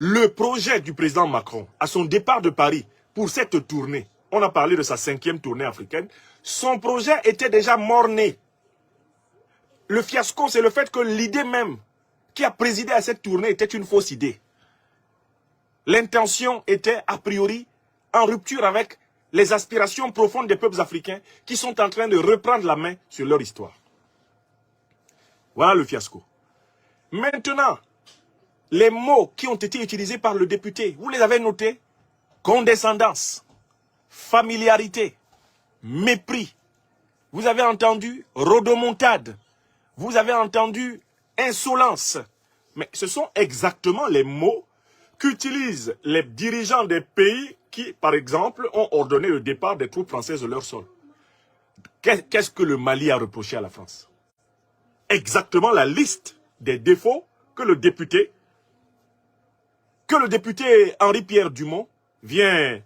Le projet du président Macron, à son départ de Paris, pour cette tournée, on a parlé de sa 5e tournée africaine, son projet était déjà mort-né. Le fiasco, c'est le fait que l'idée même qui a présidé à cette tournée était une fausse idée. L'intention était a priori en rupture avec les aspirations profondes des peuples africains qui sont en train de reprendre la main sur leur histoire. Voilà le fiasco. Maintenant, les mots qui ont été utilisés par le député, vous les avez notés? Condescendance, familiarité, mépris. Vous avez entendu rodomontade. Vous avez entendu insolence. Mais ce sont exactement les mots qu'utilisent les dirigeants des pays qui, par exemple, ont ordonné le départ des troupes françaises de leur sol. Qu'est-ce que le Mali a reproché à la France? Exactement la liste des défauts que le député Henri-Pierre Dumont vient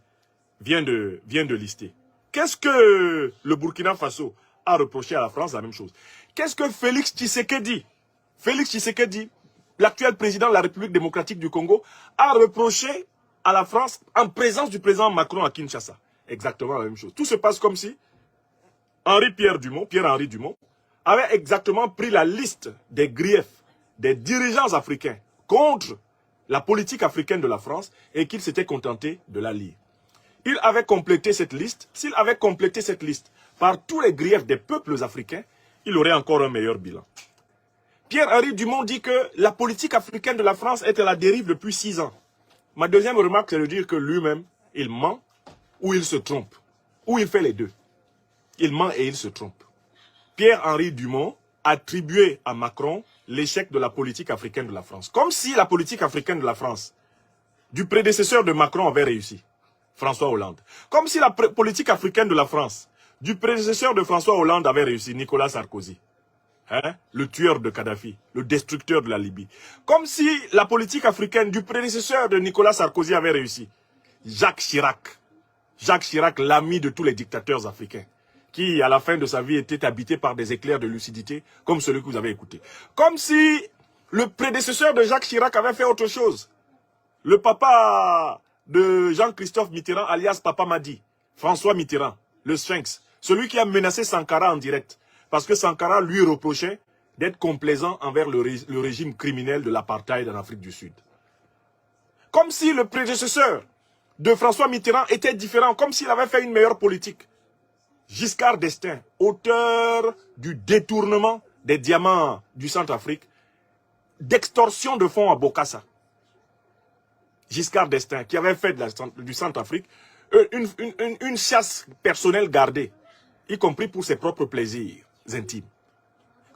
de lister. Qu'est-ce que le Burkina Faso a reproché à la France? La même chose. Qu'est-ce que Félix Tshisekedi, l'actuel président de la République démocratique du Congo, a reproché à la France en présence du président Macron à Kinshasa? Exactement la même chose. Tout se passe comme si Pierre-Henri Dumont, avait exactement pris la liste des griefs des dirigeants africains contre la politique africaine de la France et qu'il s'était contenté de la lire. Il avait complété cette liste. S'il avait complété cette liste par tous les griefs des peuples africains, il aurait encore un meilleur bilan. Pierre-Henri Dumont dit que la politique africaine de la France est à la dérive depuis 6 ans. Ma deuxième remarque, c'est de dire que lui-même, il ment ou il se trompe. Ou il fait les deux. Il ment et il se trompe. Pierre-Henri Dumont attribuait à Macron l'échec de la politique africaine de la France. Comme si la politique africaine de la France, du prédécesseur de Macron, avait réussi. François Hollande. Comme si la politique africaine de la France, du prédécesseur de François Hollande, avait réussi. Nicolas Sarkozy. Hein? Le tueur de Kadhafi, le destructeur de la Libye. Comme si la politique africaine du prédécesseur de Nicolas Sarkozy avait réussi. Jacques Chirac. Jacques Chirac, l'ami de tous les dictateurs africains, qui, à la fin de sa vie, était habité par des éclairs de lucidité, comme celui que vous avez écouté. Comme si le prédécesseur de Jacques Chirac avait fait autre chose. Le papa de Jean-Christophe Mitterrand, alias Papa Madi, François Mitterrand, le Sphinx, celui qui a menacé Sankara en direct, parce que Sankara lui reprochait d'être complaisant envers le régime criminel de l'apartheid en Afrique du Sud. Comme si le prédécesseur de François Mitterrand était différent, comme s'il avait fait une meilleure politique. Giscard d'Estaing, auteur du détournement des diamants du Centrafrique, d'extorsion de fonds à Bokassa. Giscard d'Estaing, qui avait fait du Centrafrique une chasse personnelle gardée, y compris pour ses propres plaisirs intimes.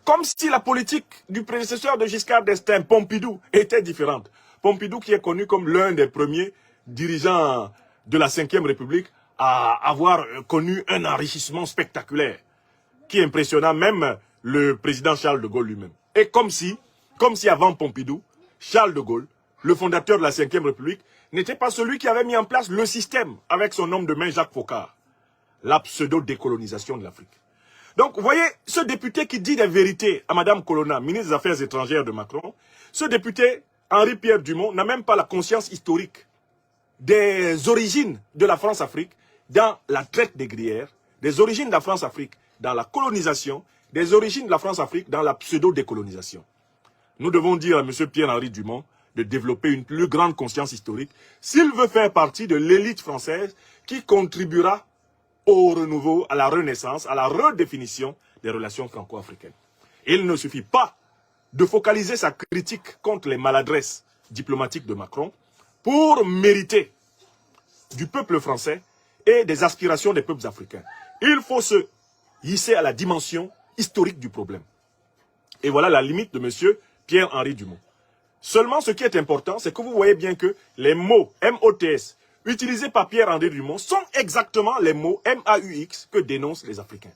Comme si la politique du prédécesseur de Giscard d'Estaing, Pompidou, était différente. Pompidou qui est connu comme l'un des premiers dirigeants de la 5e République à avoir connu un enrichissement spectaculaire qui impressionna même le président Charles de Gaulle lui-même. Et comme si avant Pompidou, Charles de Gaulle, le fondateur de la 5e République, n'était pas celui qui avait mis en place le système avec son homme de main Jacques Foccart, la pseudo-décolonisation de l'Afrique. Donc, vous voyez, ce député qui dit des vérités à Mme Colonna, ministre des Affaires étrangères de Macron, ce député, Henri-Pierre Dumont, n'a même pas la conscience historique des origines de la France-Afrique dans la traite des négrières, des origines de la France-Afrique dans la colonisation, des origines de la France-Afrique dans la pseudo-décolonisation. Nous devons dire à M. Pierre-Henri Dumont de développer une plus grande conscience historique s'il veut faire partie de l'élite française qui contribuera au renouveau, à la renaissance, à la redéfinition des relations franco-africaines. Il ne suffit pas de focaliser sa critique contre les maladresses diplomatiques de Macron pour mériter du peuple français et des aspirations des peuples africains. Il faut se hisser à la dimension historique du problème. Et voilà la limite de M. Pierre-Henri Dumont. Seulement, ce qui est important, c'est que vous voyez bien que les mots MOTS utilisés par Pierre-Henri Dumont sont exactement les mots MAUX que dénoncent les Africains.